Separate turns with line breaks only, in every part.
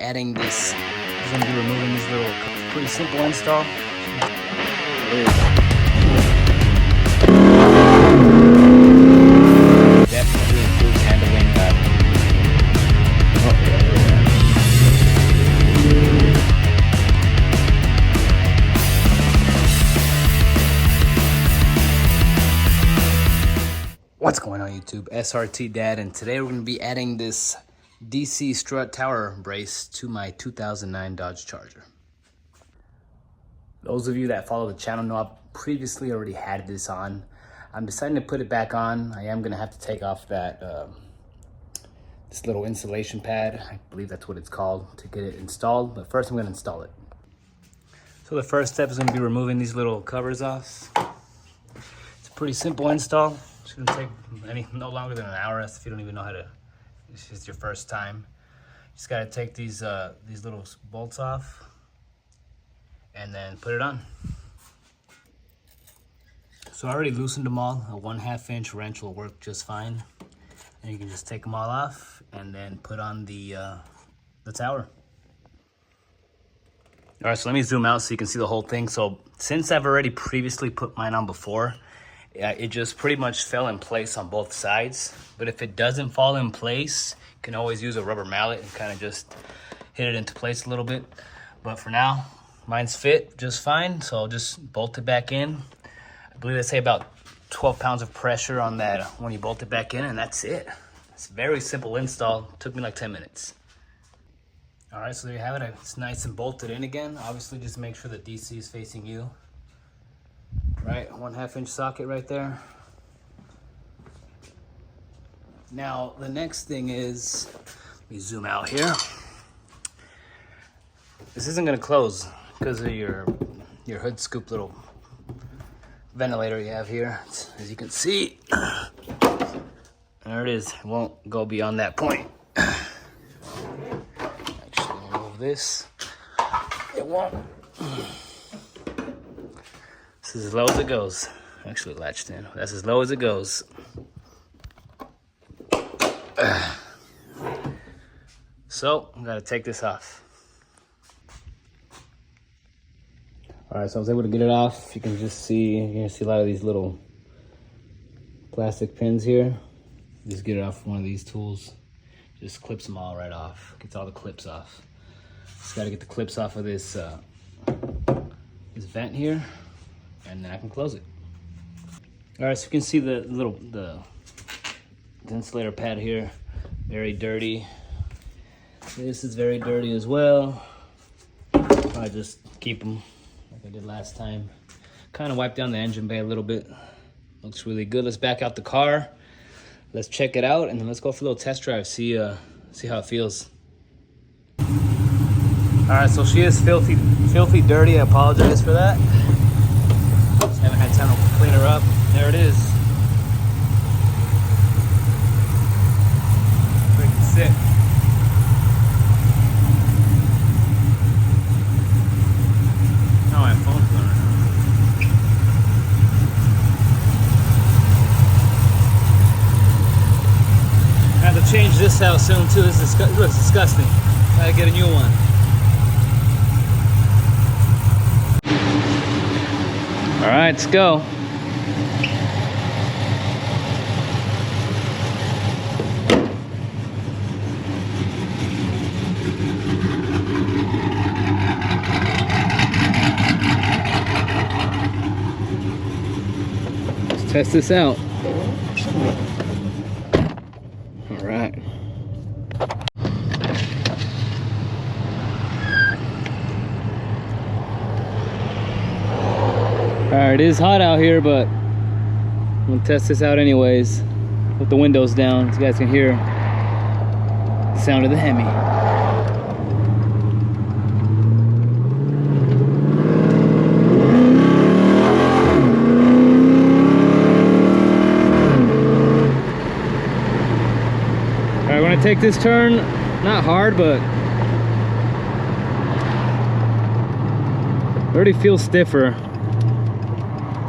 adding this. He's gonna be removing these little, pretty simple install. Definitely improves handling that. What's going on YouTube? SRT Dad, and today we're going to be adding this DC strut tower brace to my 2009 Dodge Charger. Those of you that follow the channel know I've previously already had this on. I'm deciding to put it back on. I am going to have to take off that this little insulation pad. I believe that's what it's called, to get it installed. But first I'm going to install it. So the first step is going to be removing these little covers off. It's a pretty simple install. Shouldn't take no longer than an hour if you don't even know how to. It's just your first time. Just gotta take these little bolts off and then put it on. So I already loosened them all. A 1/2 inch wrench will work just fine. And you can just take them all off and then put on the tower. All right, so let me zoom out so you can see the whole thing. So since I've already previously put mine on before, it just pretty much fell in place on both sides. But if it doesn't fall in place, you can always use a rubber mallet and kind of just hit it into place a little bit. But for now, mine's fit just fine, so I'll just bolt it back in. I believe they say about 12 pounds of pressure on that when you bolt it back in, and that's it. It's a very simple install. It took me like 10 minutes. All right, so there you have it. It's nice and bolted in again. Obviously, just make sure the DC is facing you. Right, 1/2 inch socket right there. Now the next thing is, let me zoom out here. This isn't gonna close because of your hood scoop little ventilator you have here. As you can see, there it is. It won't go beyond that point. Actually, remove this. It won't. This is as low as it goes. Actually latched in. That's as low as it goes. So I'm gonna take this off. All right, so I was able to get it off. You can just see, you're gonna see a lot of these little plastic pins here. Just get it off with one of these tools. Just clips them all right off. Gets all the clips off. Just gotta get the clips off of this this vent here, and then I can close it. All right, so you can see the insulator pad here, very dirty. This is very dirty as well. I just keep them like I did last time. Kind of wipe down the engine bay a little bit. Looks really good. Let's back out the car. Let's check it out, and then let's go for a little test drive. See how it feels. All right, so she is filthy dirty. I apologize for that. Just haven't had time to clean her up. There it is. Freaking sick. Oh, my phone's going right now. I have to change this out soon too. This looks disgusting. Gotta get a new one. All right, let's go. Let's test this out. All right. Alright, it is hot out here, but I'm gonna test this out anyways. With the windows down so you guys can hear the sound of the Hemi. Alright, when I take this turn, not hard, but it already feels stiffer.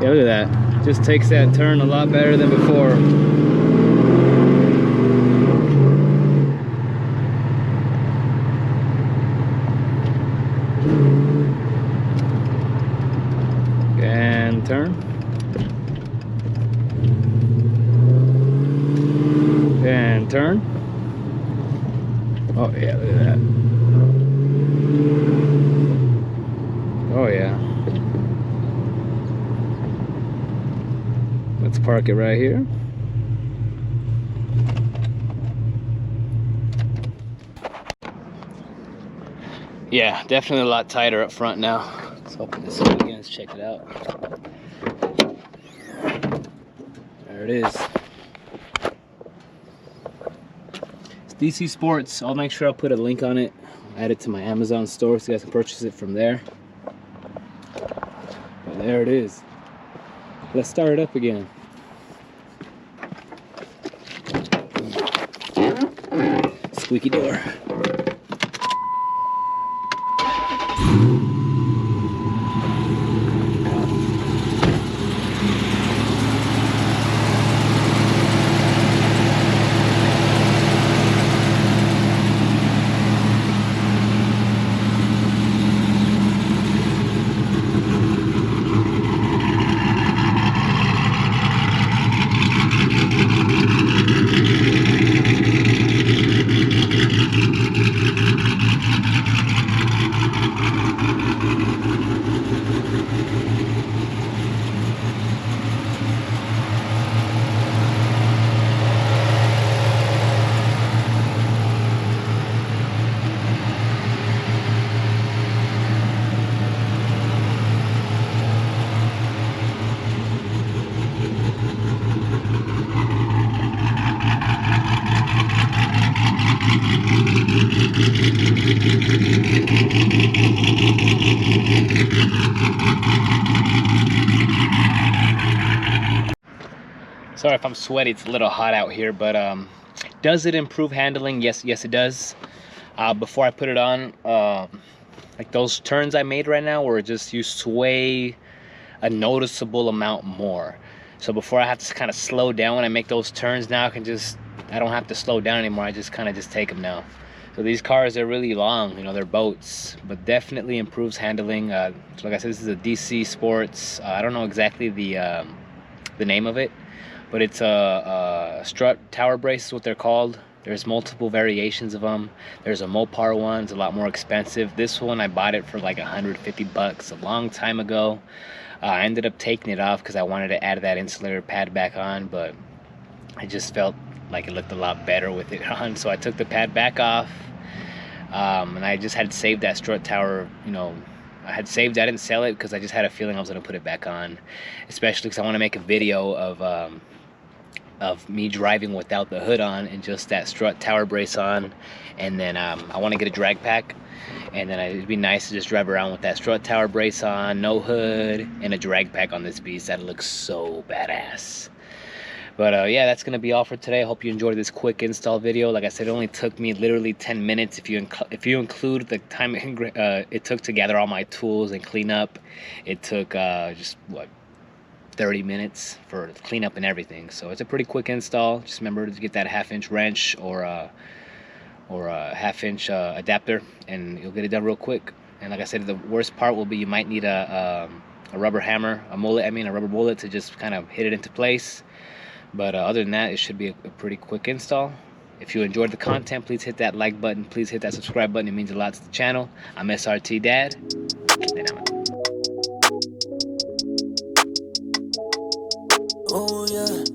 Yeah, look at that. Just takes that turn a lot better than before. turn. And turn. Oh yeah, look at that. Oh yeah. Let's park it right here. Yeah, definitely a lot tighter up front now. Let's open this up again, let's check it out. There it is. It's DC Sports. I'll make sure I'll put a link on it. I'll add it to my Amazon store so you guys can purchase it from there. But there it is. Let's start it up again. Squeaky door. Sorry if I'm sweaty, it's a little hot out here, but does it improve handling? Yes, it does. Before I put it on, like those turns I made right now were just you sway a noticeable amount more. So before I have to kind of slow down when I make those turns, now I don't have to slow down anymore. I just kind of just take them now. So these cars are really long, you know, they're boats, but definitely improves handling. So like I said, this is a DC Sports. I don't know exactly the name of it, but it's a strut tower brace is what they're called. There's multiple variations of them. There's a Mopar one, it's a lot more expensive. This one I bought it for like 150 bucks a long time ago. I ended up taking it off because I wanted to add that insulator pad back on, but I just felt like it looked a lot better with it on, so I took the pad back off. And I just had saved that strut tower, you know, I had saved, I didn't sell it because I just had a feeling I was going to put it back on, especially because I want to make a video of me driving without the hood on and just that strut tower brace on. And then I want to get a drag pack, and then it'd be nice to just drive around with that strut tower brace on, no hood, and a drag pack on this beast. That looks so badass. But yeah, that's gonna be all for today. I hope you enjoyed this quick install video. Like I said, it only took me literally 10 minutes if you include the time it took to gather all my tools and clean up. It took just what, 30 minutes for cleanup and everything. So it's a pretty quick install. Just remember to get that 1/2-inch wrench or a 1/2-inch adapter, and you'll get it done real quick. And like I said, the worst part will be you might need a rubber hammer, a rubber bullet to just kind of hit it into place. But other than that, it should be a pretty quick install. If you enjoyed the content, please hit that like button. Please hit that subscribe button. It means a lot to the channel. I'm SRT Dad, and I'm out.
Oh yeah.